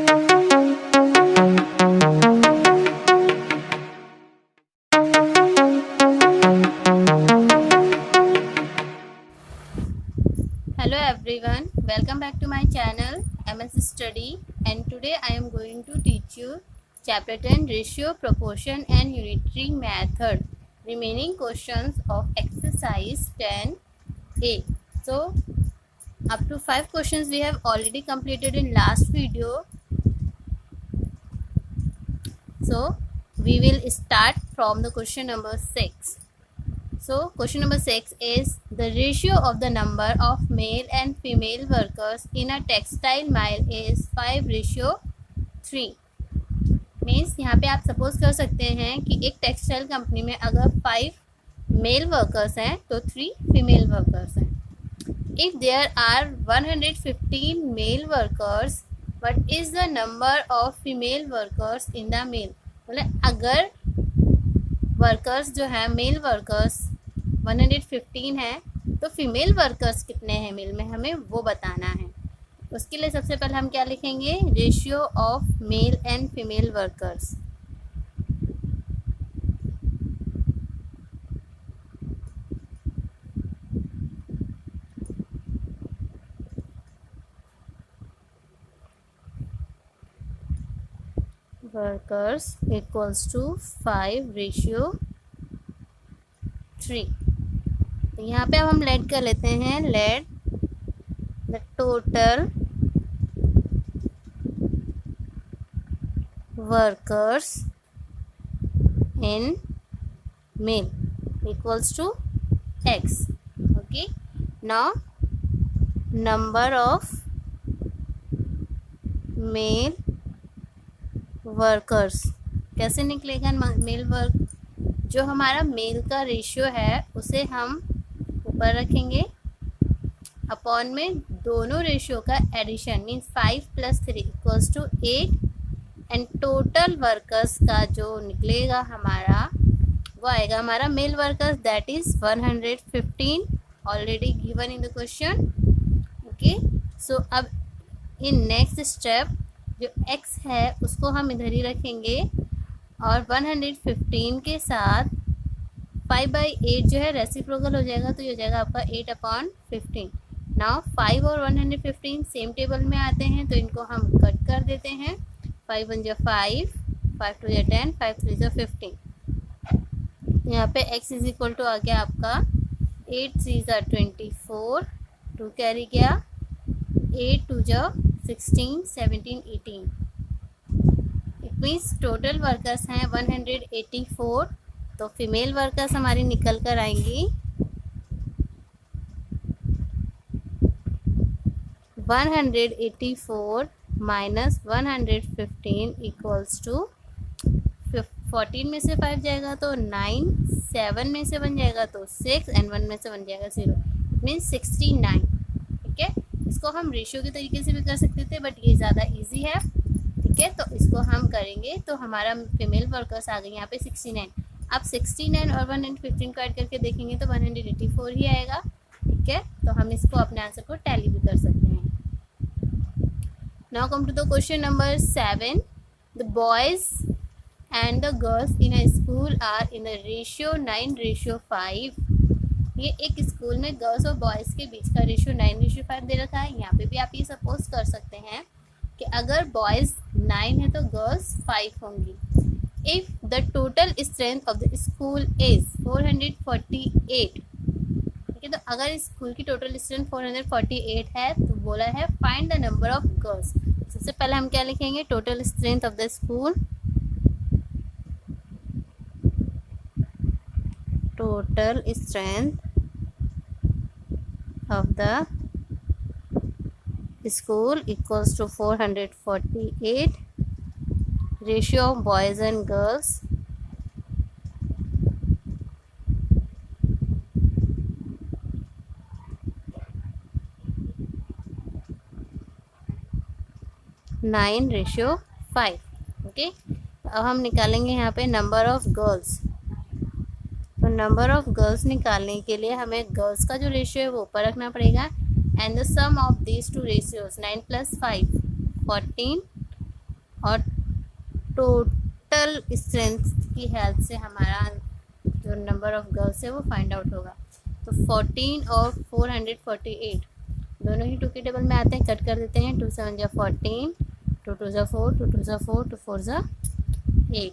Hello everyone, welcome back to my channel MS Study, and today I am going to teach you chapter 10 ratio, proportion and unitary method, remaining questions of exercise 10A. So up to 5 questions we have already completed in last video. So we will start from the question number 6. So question number 6 is the ratio of the number of male and female workers in a textile mill is 5:3. Means यहाँ पे आप suppose कर सकते हैं कि एक textile company में अगर 5 मेल वर्कर्स हैं तो 3 फीमेल वर्कर्स हैं. If there are 115 male workers what is the number of female workers in the mill. मतलब अगर वर्कर्स जो है मेल वर्कर्स 115 है तो फीमेल वर्कर्स कितने हैं मिल में, हमें वो बताना है. उसके लिए सबसे पहले हम क्या लिखेंगे, ratio of male and female workers. Workers equals to 5:3. तो यहाँ पे अब हम लेट कर लेते हैं, let the total workers in mill equals to x. Okay, now number of male workers कैसे निकलेगा. मेल वर्क जो हमारा मेल का रेशियो है उसे हम ऊपर रखेंगे, अपॉन में दोनों रेशियो का addition means 5 + 3 equals to 8. And total workers का जो निकलेगा हमारा वो आएगा हमारा male workers, that is 115 already given in the question. Okay, so अब इन नेक्स्ट स्टेप जो x है उसको हम इधर ही रखेंगे और 115 के साथ 5/8 जो है रेसिप्रोकल हो जाएगा तो ये हो जाएगा आपका 8/15. नाउ 5 और 115 सेम टेबल में आते हैं तो इनको हम कट कर देते हैं. 5 1 = 5, 5 2 = 10, 5 3 = 15. यहाँ पे x इज इक्वल टू आ गया आपका 8 3 = 24, 2 कैरी गया, 8 2 = 16, 17 18. इट मीन्स टोटल वर्कर्स हैं 184. तो फीमेल वर्कर्स हमारी निकल कर आएंगी 184 माइनस 115 इक्वल्स टू 14 में से 5 जाएगा तो 9, 7 में से 1 जाएगा तो 6 एंड 1 में से 1 जाएगा 0. मीन्स 69. ठीक है, इसको हम रेशियो के तरीके से भी कर सकते थे बट ये ज़्यादा इजी है. ठीक है, तो इसको हम करेंगे तो हमारा फीमेल वर्कर्स आ गए यहाँ पे 69. आप 69 और 115 को ऐड करके देखेंगे तो 184 ही आएगा. ठीक है, तो हम इसको अपने आंसर को टैली भी कर सकते हैं. Now come to the question number 7. The boys and the girls in a school are in the ratio 9:5. ये एक स्कूल में गर्ल्स और बॉयज़ के बीच का रेशियो 9:5 दे रखा है. यहाँ पे भी आप ये सपोज कर सकते हैं कि अगर बॉयज़ 9 है तो गर्ल्स 5 होंगी. If the total strength of the school is 448. ठीक है, तो अगर इस स्कूल की टोटल स्ट्रेंथ 448 है तो बोला है find the number of girls. सबसे पहले हम क्या लिखेंगे, total strength of the school, total strength of the school equals to 448. Ratio of boys and girls nine ratio 5. Okay, अब हम निकालेंगे यहाँ पे नंबर ऑफ गर्ल्स. तो नंबर ऑफ गर्ल्स निकालने के लिए हमें गर्ल्स का जो रेशियो है वो ऊपर रखना पड़ेगा. And the sum of these two ratios 9 + 5 14 और टोटल स्ट्रेंथ की हेल्प से हमारा जो नंबर ऑफ गर्ल्स है वो फाइंड आउट होगा। तो 14 और 448 दोनों ही 2 के टेबल में आते हैं, कट कर देते हैं। 2 7 जा 14, 2 2 जा 4, 2 2 जा 4, 2 4 जा 8,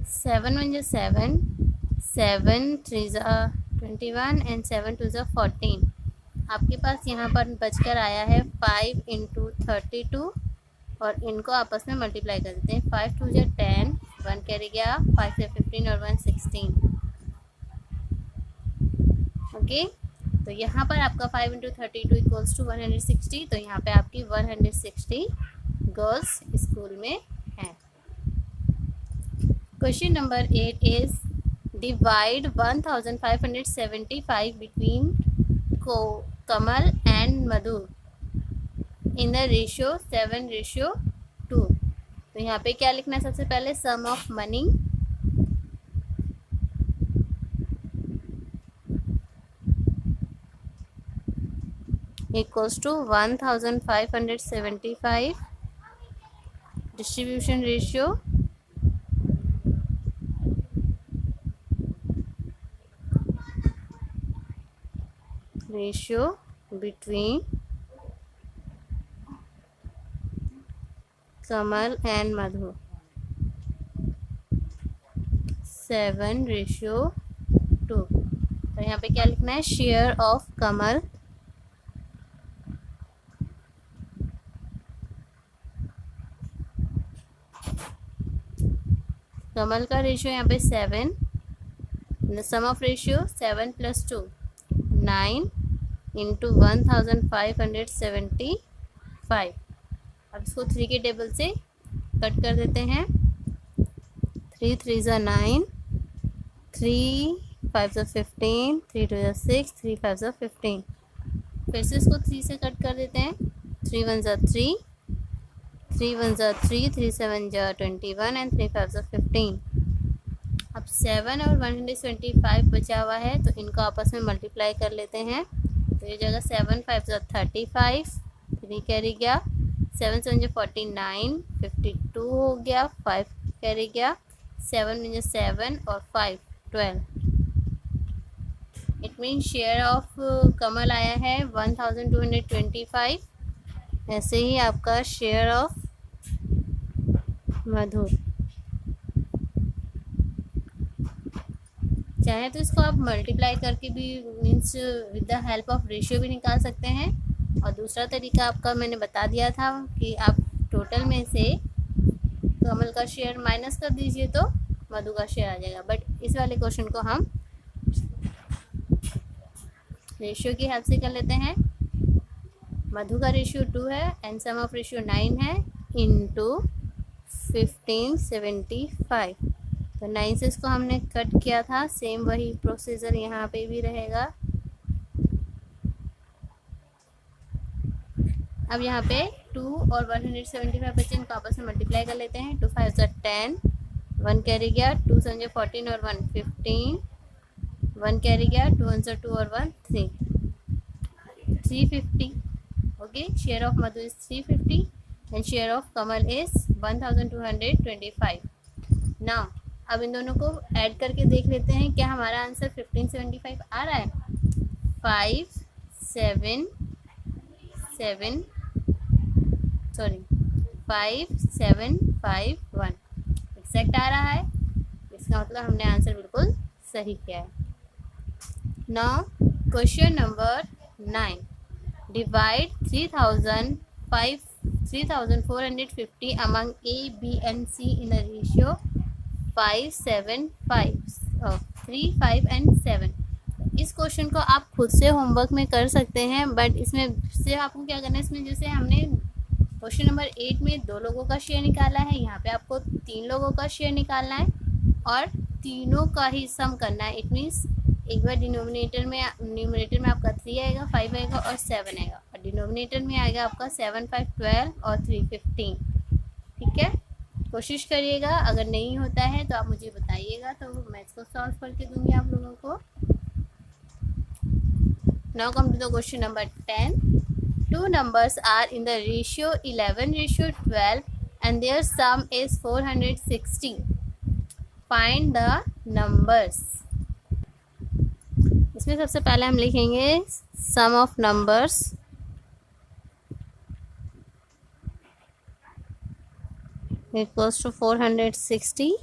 7 1 जा 7, 7 3 जा 21 एंड 7 2 जा 14। आपके पास यहाँ पर बचकर आया है 5 इंटू 32 और इनको आपस में मल्टीप्लाई कर देते हैं। 5 2 जा 10, 1 कैरी गया, 5 से 15 और 1 16। ओके, तो यहाँ पर आपका 5 इंटू 32 इक्वल्स टू 160। तो यहाँ पे आपकी 160 गर्ल्स स्कूल में हैं। Question number 8 is divide 1575 between Kamal and Madhu in the ratio 7:2। तो यहाँ पे क्या लिखना है? सबसे पहले सम of money equals to 1575, distribution ratio between Kamal and Madhu 7:2। तो यहाँ पे क्या लिखना है? शेयर ऑफ कमल का रेशियो यहाँ पे 7, सम ऑफ रेशियो 7 + 2 9 इंटू 1575। अब इसको 3 के टेबल से कट कर देते हैं। 3 3 जा 9, 3 5 जा 15, 3 2 जा 6, 3 5 जा 15। फिर से इसको 3 से कट कर देते हैं। 3 1 जा 3, 3 1 जा 3, 3 7 जा 21 एंड 3 5 जा 15। अब 7 और 125 बचा हुआ है, तो इनको आपस में मल्टीप्लाई कर लेते हैं। तो ये जगह 7 5 जा 35, 3 कैरी गया, 7 7 जा 49, 52 हो गया, 5 कैरी गया, 7 में 7 और 5 12। इट मीन शेयर ऑफ कमल आया है 1225। ऐसे ही आपका शेयर ऑफ मधु, चाहे तो इसको आप मल्टीप्लाई करके भी means with the help of ratio भी निकाल सकते हैं। और दूसरा तरीका आपका मैंने बता दिया था कि आप टोटल में से कमल का शेयर माइनस कर दीजिए तो मधु का शेयर आ जाएगा। बट इस वाले क्वेश्चन को हम रेशियो की हेल्प से कर लेते हैं। मधु का रेशियो 2 है एंड सम ऑफ रेशियो 9 है इंटू 1575। तो 9 से इसको हमने कट किया था, सेम वही प्रोसीजर यहाँ पे भी रहेगा। अब यहाँ पे 2 और 175 बचे, इनको आपस में मल्टीप्लाई कर लेते हैं। 2 5 जा 10, 1 कैरी गया, 2 7 जा 14 और 1 15, 1 कैरी गया, 2 1 जा 2 और 1 3, 350। Okay, share of Madhu is 350 and share of Kamal is 1225। Now अब इन दोनों को ऐड करके देख लेते हैं क्या हमारा आंसर 1575 आ रहा है। 5751 एग्जैक्ट आ रहा है। इसका मतलब हमने आंसर बिल्कुल सही किया है। Now question number 9, divide 3450 among A, B and C in a ratio 5 7 5 3 5 and 7। इस क्वेश्चन को आप खुद से होमवर्क में कर सकते हैं, बट इसमें से आपको क्या करना है, इसमें जैसे हमने क्वेश्चन नंबर 8 में 2 लोगों का शेयर निकाला है, यहाँ पे आपको 3 लोगों का शेयर निकालना है और तीनों का ही सम करना है। इट मीन्स एक बार न्यूमरेटर में आपका 3 आएगा, 5 आएगा और 7 आएगा, और डिनोमिनेटर में आएगा आपका 7 5 12 और 3 15। ठीक है, कोशिश करिएगा। अगर नहीं होता है तो आप मुझे बताइएगा, तो मैं इसको सॉल्व करके दूंगी आप लोगों को। Now come to the question number 10। two numbers are in the ratio 11:12 and their sum is 460. Find the numbers. इसमें सबसे पहले हम लिखेंगे sum of numbers equals to 460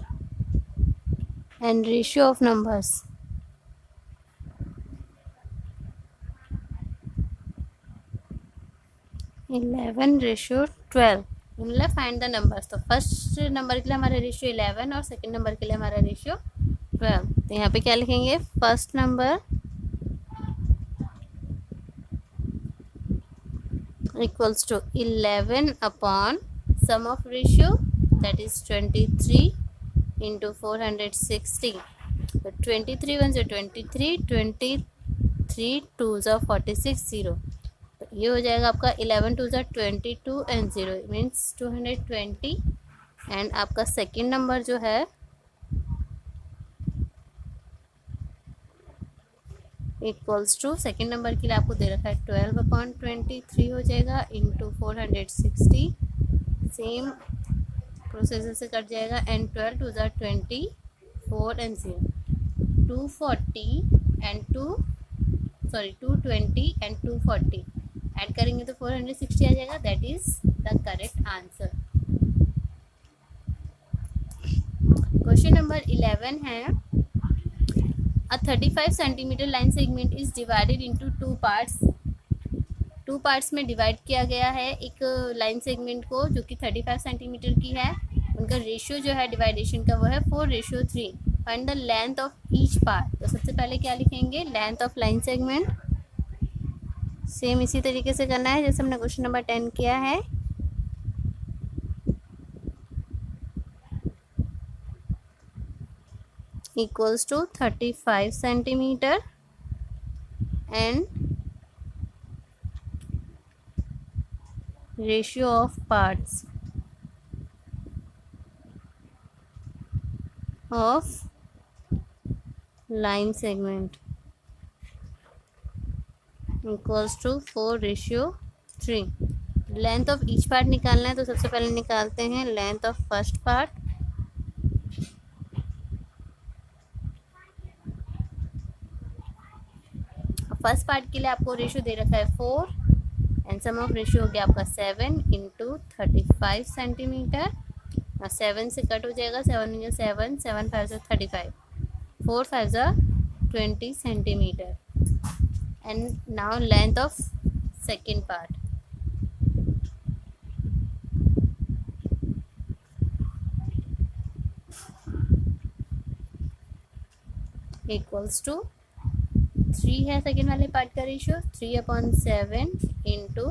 and ratio of numbers 11:12. मतलब फाइंड द नंबर्स। तो first number के लिए हमारा रेशियो 11 और सेकंड नंबर के लिए हमारा रेशियो 12। तो यहाँ पे क्या लिखेंगे, first number equals to 11 upon sum of ratio that is 23 into 460। तो 23 1 23, 23 2 46 0। तो ये हो जाएगा आपका 11 2 22 एंड 0 मीन्स 220। एंड आपका सेकंड नंबर जो है इक्वल्स टू, सेकेंड नंबर के लिए आपको दे रखा है 12 अपॉन 23 हो जाएगा इंटू 460। सेम प्रोसेस से कट जाएगा and 12 2 24 and 0 240 and 220 and 240 add करेंगे तो 460 आ जाएगा। That is the correct answer. Question number 11 है, A 35 centimetre line segment is divided into two parts में डिवाइड किया गया है एक लाइन सेगमेंट को जो कि 35 सेंटीमीटर की है। उनका रेशियो जो है डिवाइडेशन का वो है 4:3। Find the length of each part. तो सबसे पहले क्या लिखेंगे, length of line segment. Same इसी तरीके से करना है जैसे हमने क्वेश्चन नंबर 10 किया है। Equals to 35 centimetre and ratio of parts of line segment equals to 4:3। Length of each part निकालना है तो सबसे पहले निकालते हैं length of first part. First part के लिए आपको रेशियो दे रखा है 4 एंड सम ऑफ रेशियो हो गया आपका 7 इंटू 35 सेंटीमीटर। 7 से कट हो जाएगा, 7 7 7 5 35, 4 5 20 centimetre. And now length of second part equals to 3 है सेकेंड वाले पार्ट का रेशियो 3/7 into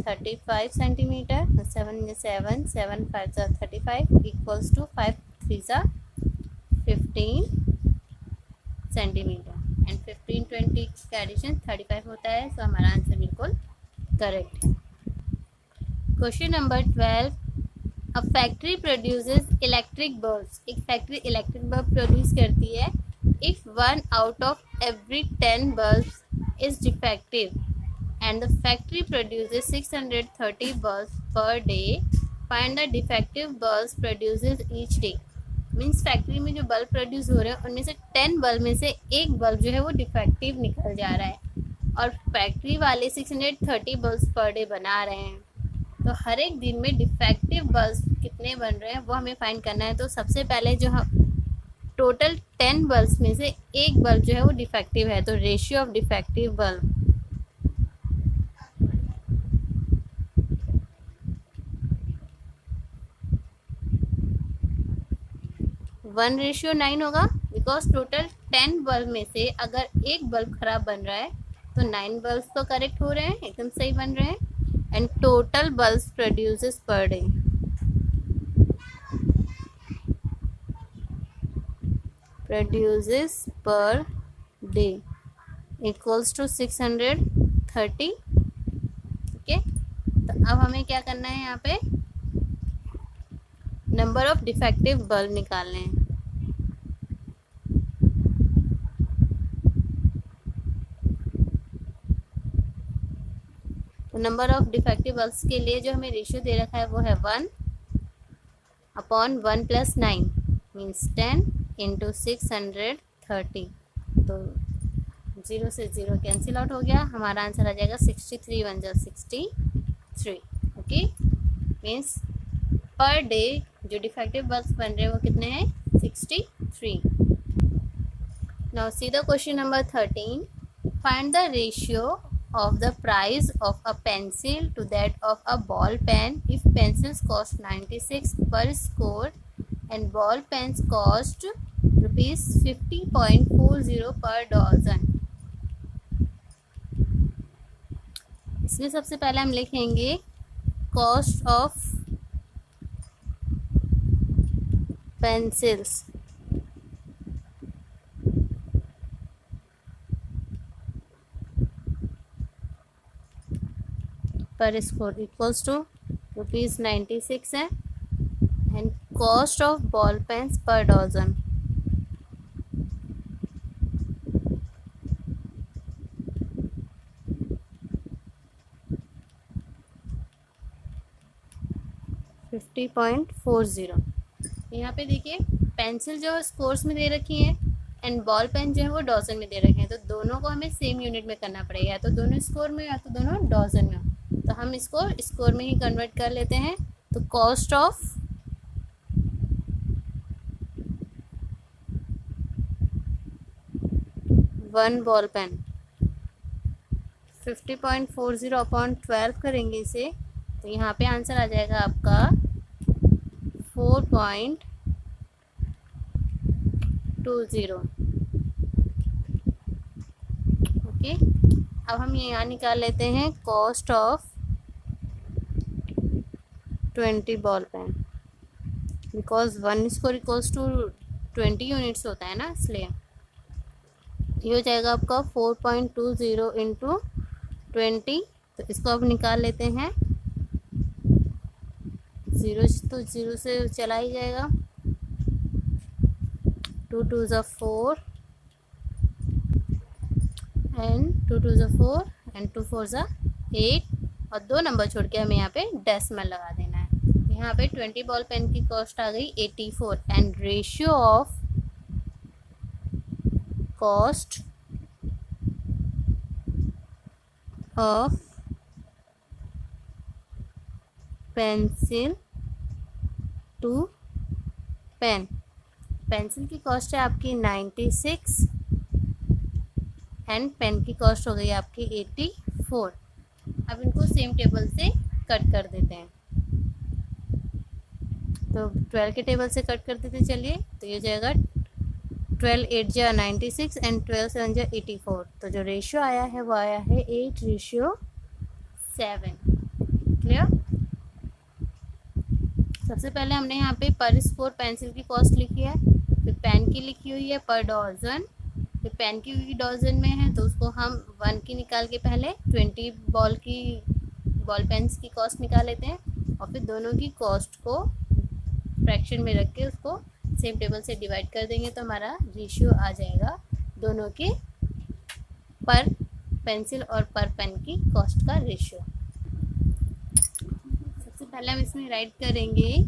35 centimetre. 7 7 7 5 35 equals to 5 3 15 centimetre and 15 20 का एडिशन 35 होता है। सो हमारा आंसर बिल्कुल करेक्ट है। Question number 12, a factory produces electric bulbs. एक फैक्ट्री इलेक्ट्रिक बल्ब प्रोड्यूस करती है। If 1 out of every 10 bulbs is defective and the factory produces 630 bulbs per day, find the defective bulbs produces each day। Means factory में जो bulb produce हो रहे हैं उनमें से 10 बल्ब में से एक बल्ब जो है वो डिफेक्टिव निकल जा रहा है और फैक्ट्री वाले 630 बल्ब्स पर डे बना रहे हैं। तो हर एक दिन में डिफेक्टिव बल्ब्स कितने बन रहे हैं वो हमें फाइंड करना है। तो सबसे पहले जो हम टोटल 10 बल्ब्स में से एक बल्ब जो है वो डिफेक्टिव है, तो रेशियो ऑफ डिफेक्टिव बल्ब 1:9 होगा। बिकॉज टोटल 10 बल्ब में से अगर एक बल्ब खराब बन रहा है तो 9 बल्ब तो करेक्ट हो रहे हैं, एकदम सही बन रहे हैं। And total bulb produces per day produces per day equals to 630। Okay, तो अब हमें क्या करना है, यहाँ पे नंबर ऑफ डिफेक्टिव बल्ब निकालने हैं। तो नंबर ऑफ डिफेक्टिव बल्ब्स के लिए जो हमें रेशियो दे रखा है वो है 1/1 + 9 मीन्स 10 × 630। तो 0 से 0 कैंसिल आउट हो गया, हमारा आंसर आ जाएगा 63 × 1 = 63। ओके, मीन्स पर डे जो डिफेक्टिव बल्ब्स बन रहे हैं वो कितने हैं, 63। Now see the question number 13। Find the ratio of the price of a pencil to that of a ball pen if pencils cost 96 per score and ball pens cost rupees 50.40 per dozen। इसमें सबसे पहले हम लिखेंगे cost of pencils per score equals to ₹96 है and cost of ball pens per dozen $50.40। यहाँ पे देखिए pencil जो है स्कोर्स में दे रखी है एंड बॉल पेन जो है वो डजन में दे रखे हैं, तो दोनों को हमें सेम यूनिट में करना पड़ेगा, या तो दोनों स्कोर में या तो दोनों डजन में। तो हम इसको स्कोर में ही कन्वर्ट कर लेते हैं। तो cost of one ball pen 50.40 upon 12 करेंगे इसे, तो यहाँ पे आंसर आ जाएगा आपका 4.20। ओके, अब हम यहाँ निकाल लेते हैं cost of 20 ball pen, because 1 score equals to 20 units होता है ना, इसलिए ये हो जाएगा आपका 4.20 × 20। तो इसको अब निकाल लेते हैं, 0 तो 0 से चला ही जाएगा, 2 × 2 = 4 एंड 2 × 2 = 4 एंड 2 × 4 = 8 और 2 नंबर छोड़ के हमें यहाँ पे डेसिमल लगा देना है। यहाँ पे 20 बॉल पेन की कॉस्ट आ गई 84 and ratio of cost of pencil to pen, pencil की कॉस्ट है आपकी 96 एंड पेन की कॉस्ट हो गई आपकी 84। अब इनको सेम टेबल से कट कर देते हैं, तो 12 के टेबल से कट कर देते हैं। चलिए, तो ये जाएगा 12 × 8 = 96 एंड 12 × 7 = 84। तो जो रेशियो आया है वो आया है 8:7। क्लियर। सबसे पहले हमने यहाँ पे पर स्कोर पेंसिल की कॉस्ट लिखी है, फिर पेन की लिखी हुई है पर डजन, फिर पेन की हुई डजन में है तो उसको हम 1 की निकाल के पहले 20 बॉल पेन्स की कॉस्ट निकाल लेते हैं और फिर दोनों की कॉस्ट को फ्रैक्शन में रख के उसको सेम टेबल से डिवाइड कर देंगे, तो हमारा रेशियो आ जाएगा दोनों के पर पेंसिल और पर पेन की कॉस्ट का रेशियो। सबसे पहले हम इसमें राइट करेंगे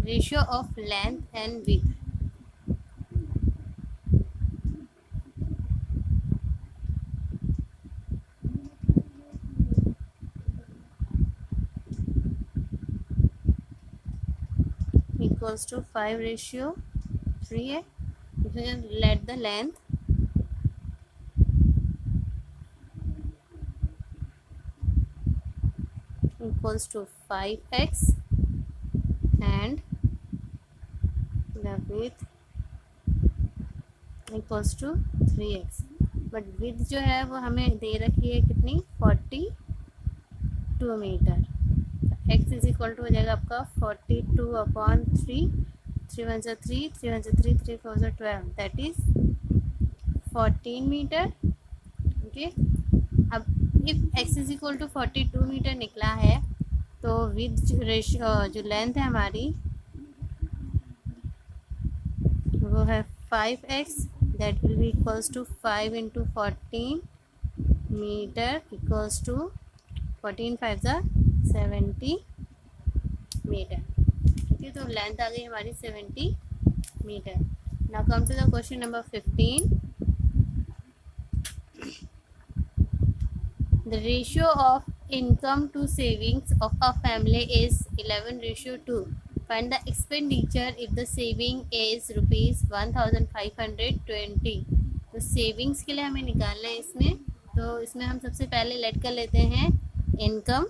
ratio of length and width. Equals to 5:3 है, let the length equals to 5x and the width equals to 3x। But width जो है वो हमें दे रखी है कितनी, 42 मीटर। x इज इक्वल टू हो जाएगा आपका 42/3, 3 × 1 = 3, 3 × 1 = 3, 3 × 4 = 12, दैट इज 14 मीटर। ओके, अब if x is equal to 42 metre निकला है तो विद रेशियो जो लेंथ है हमारी वो है 5x, that will be equals to 5 × 14 metre equals to 14 5 70 metre. ठीक है, तो लेंथ आ गई हमारी 70 metre. Now come to the question number 15। The ratio of income to savings of a family is 11:2. Find the expenditure if the saving is rupees 1520. तो savings के लिए हमें निकालना है इसमें, तो इसमें हम सबसे पहले लेट कर लेते हैं income.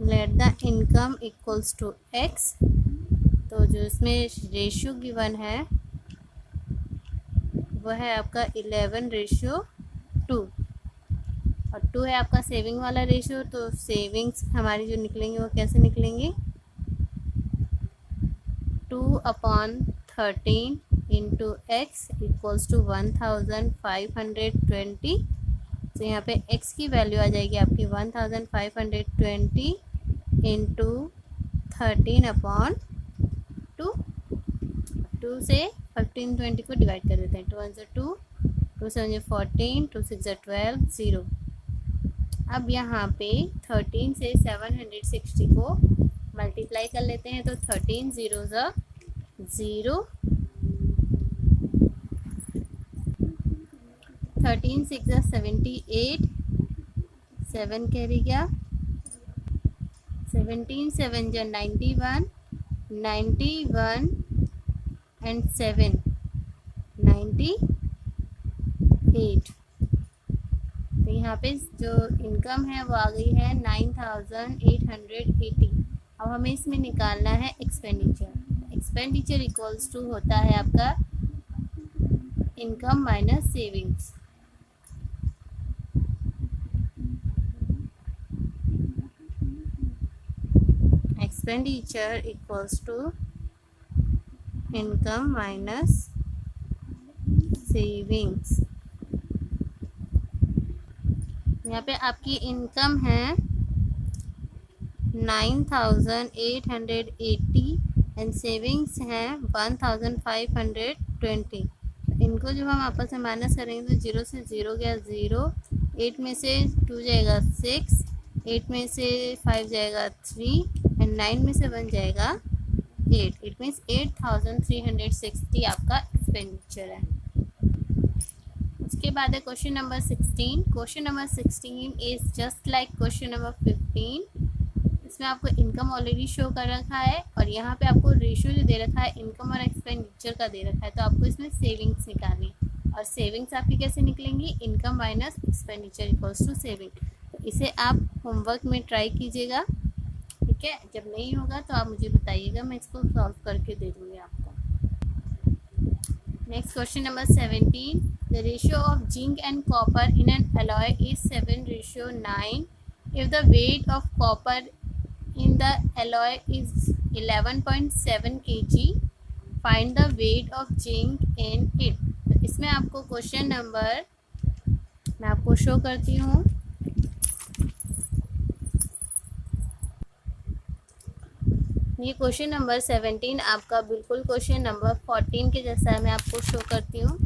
Let the income equals to x. तो जो इसमें रेशियो गिवन है वो है आपका 11:2 और 2 है आपका सेविंग वाला रेशियो। तो सेविंग्स हमारी जो निकलेंगे वो कैसे निकलेंगी, 2/13 इंटू एक्स इक्वल्स टू 1520। तो यहाँ पे x की वैल्यू आ जाएगी आपकी 1520 इंटू 13/2। 2 से 1520 को डिवाइड कर देते हैं। 2 1 2, 2 7 14, 2 6 12, 0। अब यहाँ पे 13 से 760 को मल्टीप्लाई कर लेते हैं। तो 13 0 0, 13 6 78, 7 कैरी गया, 17 7 91, 91 एंड 7 98। तो यहाँ पे जो इनकम है वो आ गई है 9880। अब हमें इसमें निकालना है एक्सपेंडिचर। एक्सपेंडिचर इक्वल्स टू होता है आपका income minus savings. Expenditure equals to income minus savings. यहाँ पे आपकी इनकम है 9880 एंड सेविंग्स हैं 1520। इनको जब हम आपस में माइनस करेंगे तो 0 से 0 गया 0, 8 में से 2 जाएगा 6, 8 में से 5 जाएगा 3 एंड 9 में से 1 जाएगा 8। इट मीन्स 8360 आपका एक्सपेंडिचर है। उसके बाद है question number 16। Question number 16 is just like question number 15। इसमें आपको इनकम ऑलरेडी शो कर रखा है और यहाँ पे आपको रेशियो जो दे रखा है इनकम और एक्सपेंडिचर का दे रखा है। तो आपको इसमें सेविंग्स निकालनी है और सेविंग्स आपकी कैसे निकलेंगी, income minus expenditure equals to saving. तो इसे आप होमवर्क में ट्राई कीजिएगा, ठीक है। जब नहीं होगा तो आप मुझे बताइएगा, मैं इसको सॉल्व करके दे दूँगी आपको। Next question number 17। The ratio of zinc and copper in an alloy is 7:9. If the weight of copper in the alloy is 11.7 kg, find the weight of zinc in it. तो इसमें आपको question number मैं आपको show करती हूँ। ये question number 17 आपका बिल्कुल क्वेश्चन नंबर 14 के जैसा है। मैं आपको शो करती हूँ।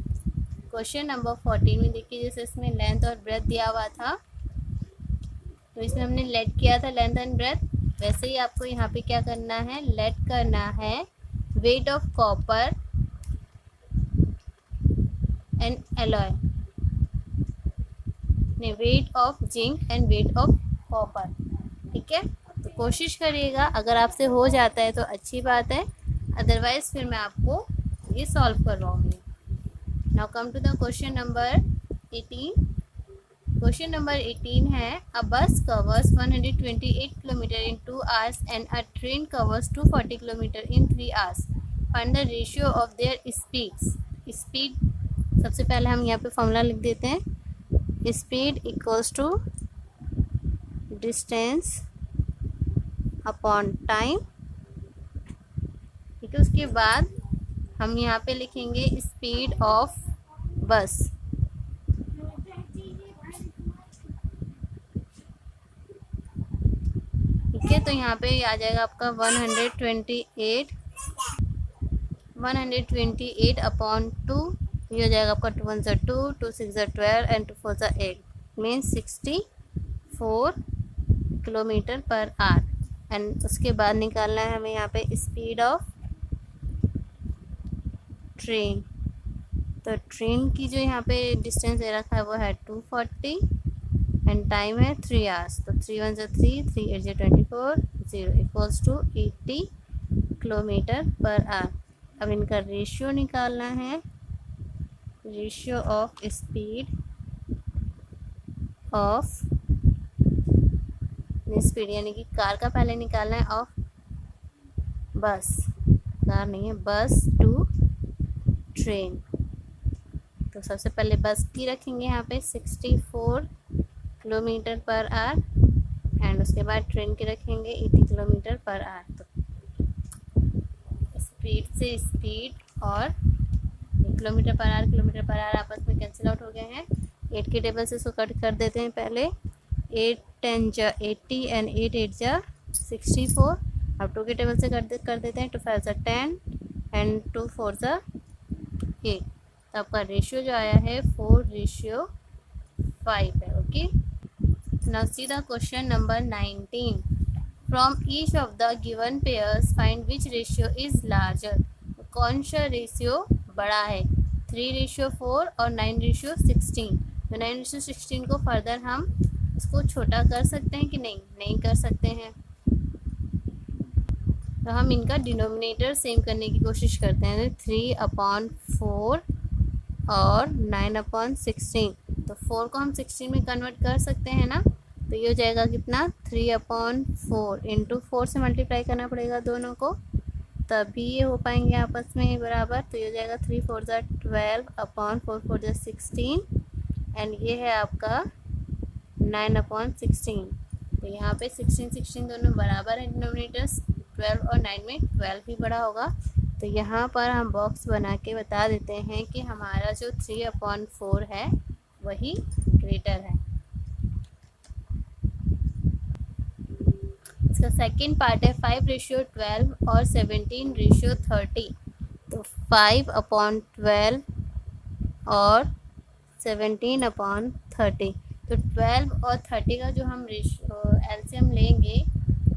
क्वेश्चन नंबर 14 में देखिए, जैसे इसमें लेंथ और ब्रेथ दिया हुआ था, तो इसमें हमने लेट किया था लेंथ एंड ब्रेथ। वैसे ही आपको यहाँ पे क्या करना है, लेट करना है weight of copper and alloy, नहीं weight of zinc and weight of copper, ठीक है। तो कोशिश करिएगा, अगर आपसे हो जाता है तो अच्छी बात है, अदरवाइज फिर मैं आपको ये सॉल्व करवाऊंगी। Now come to the question number 18। Question number 18 है, a bus covers 128 kilometre in 2 hours and a train covers 240 kilometre in 3 hours। Find the ratio of their speeds. Speed सबसे पहले हम यहाँ पे फॉर्मूला लिख देते हैं, speed equals to distance upon time, ठीक है। उसके बाद हम यहाँ पे लिखेंगे स्पीड ऑफ बस, ठीक है। तो यहाँ पे आ जाएगा आपका 128 अपॉन 2 ये हो जाएगा आपका 2 1 ज़ा 2, 2 6 ज़ा 12 एंड 2 4 ज़ा 8 means 64 kilometre per our. And उसके बाद निकालना है हमें यहाँ पे स्पीड ऑफ ट्रेन। तो ट्रेन की जो यहाँ पे डिस्टेंस दे रखा है वो है 240 एंड टाइम है 3 आवर्स। तो 3 1 ज़ा 3, 3 8 ज़ा 24, 0 equals to 80 kilometre per hour. अब इनका रेशियो निकालना है, ratio of speed of speed यानी कि कार का पहले निकालना है, ऑफ बस, कार नहीं है, बस टू ट्रेन। तो सबसे पहले बस की रखेंगे यहाँ पे 64 किलोमीटर पर आवर एंड उसके बाद ट्रेन की रखेंगे 80 किलोमीटर पर आवर। तो स्पीड से स्पीड और किलोमीटर पर आवर आपस में कैंसिल आउट हो गए हैं। 8 के टेबल से इसको कट कर देते हैं पहले। 8 10 जा 80 एंड 8 8 जा 64। अब 2 के टेबल से कर देते हैं। 2 5 जा 10 एंड 2 4 जा 8। तो आपका रेशियो जो आया है 4:5 है। Okay, now see the question number 19। From each of the given pairs find which ratio is larger. कौन सा रेशियो बड़ा है, 3:4 और 9:16। तो 9:16 को फर्दर हम इसको छोटा कर सकते हैं कि नहीं कर सकते हैं। तो हम इनका डिनोमिनेटर सेम करने की कोशिश करते हैं। 3/4 और 9/16। तो 4 को हम 16 में कन्वर्ट कर सकते हैं ना। तो ये हो जाएगा कितना, 3/4 इंटू 4 से मल्टीप्लाई करना पड़ेगा दोनों को, तभी ये हो पाएंगे आपस में बराबर। तो ये हो जाएगा 3 4 ज़ा 12/4 4 ज़ा 16 एंड ये है आपका 9/16। तो यहाँ पे 16 दोनों बराबर है डिनोमिनेटर्स। 12 और 9 में 12 भी बड़ा होगा। तो यहाँ पर हम बॉक्स बना के बता देते हैं कि हमारा जो 3/4 है वही ग्रेटर है। इसका सेकेंड पार्ट है 5:12 और 17:30। तो 5/12 और 17/30। तो 12 और 30 का जो हम एलसीएम लेंगे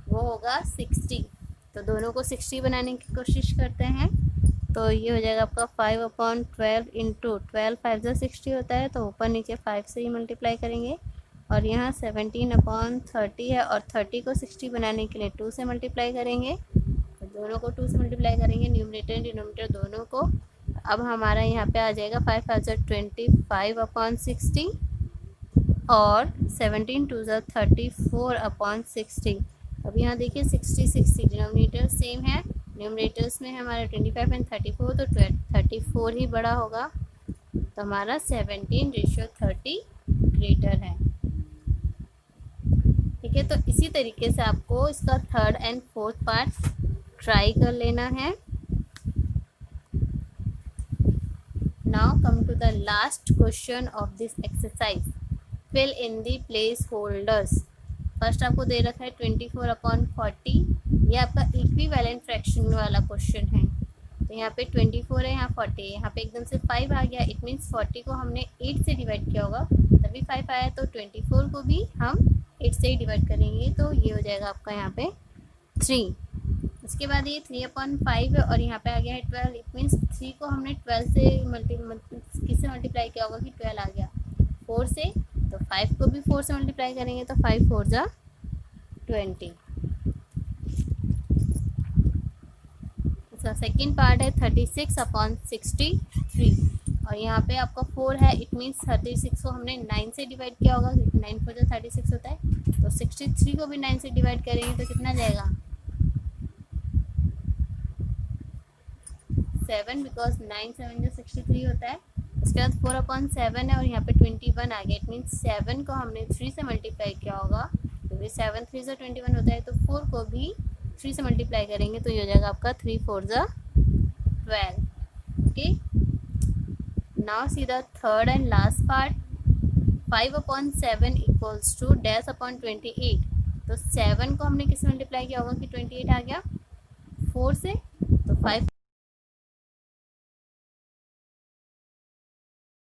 वो होगा 60। तो दोनों को 60 बनाने की कोशिश करते हैं। तो ये हो जाएगा आपका 5/12 इंटू 12 5 ज़ा 60 होता है। तो ऊपर नीचे 5 से ही मल्टीप्लाई करेंगे। और यहाँ 17/30 है और 30 को 60 बनाने के लिए 2 से मल्टीप्लाई करेंगे। तो दोनों को 2 से मल्टीप्लाई करेंगे, न्यूमरेटर एंड डिनोमिनेटर दोनों को। अब हमारा यहाँ पे आ जाएगा 5 5 ज़ा 25/60 और 17 2 ज़ा 34/60। अब यहाँ देखिए 60 60 डिनोमिनेटर सेम है, न्यूमरेटर्स में हमारा 25 एंड 34। तो 34 ही बड़ा होगा। तो हमारा 17:30 ग्रेटर है। ठीक है, तो इसी तरीके से आपको इसका third and fourth part try कर लेना है। Now come to the last question of this exercise. Fill in the place holders. First आपको दे रखा है 24/40। ये आपका इक्विवेलेंट फ्रैक्शन वाला क्वेश्चन है। तो यहाँ पे 24 है, यहाँ 40 है, यहाँ पे एकदम से 5 आ गया। इट मीन्स 40 को हमने 8 से डिवाइड किया होगा तभी 5 आया। तो 24 को भी हम 8 से ही डिवाइड करेंगे। तो ये हो जाएगा आपका यहाँ पे 3। उसके बाद ये 3/5 है और यहाँ पे आ गया है 12। इट मीन्स 3 को हमने 12 से किससे मल्टीप्लाई किया होगा कि 12 आ गया 4 से। तो 5 को भी 4 से मल्टीप्लाई करेंगे। तो 5 4 ज़ा 20। इसका सेकेंड पार्ट है 36/63 और यहाँ पे आपका 4 है। इट मीन्स 36 को हमने 9 से डिवाइड किया होगा, 9 4 ज़ा 36 होता है। तो 63 को भी 9 से डिवाइड करेंगे तो कितना जाएगा 7, बिकॉज 9 7 ज़ा 63 होता है। उसके बाद 4/7 है और यहाँ पे 21 आ गया। इट मीन्स 7 को हमने 3 से मल्टीप्लाई किया होगा क्योंकि 7 3 ज़ा 21 होता है। तो 4 को भी 3 से मल्टीप्लाई करेंगे तो ये हो जाएगा आपका 3 4 ज़ा 12। Okay, now see the third and last part. 5/7 equals to -/28। तो 7 को हमने किससे मल्टीप्लाई किया होगा कि 28 आ गया 4 से। तो 5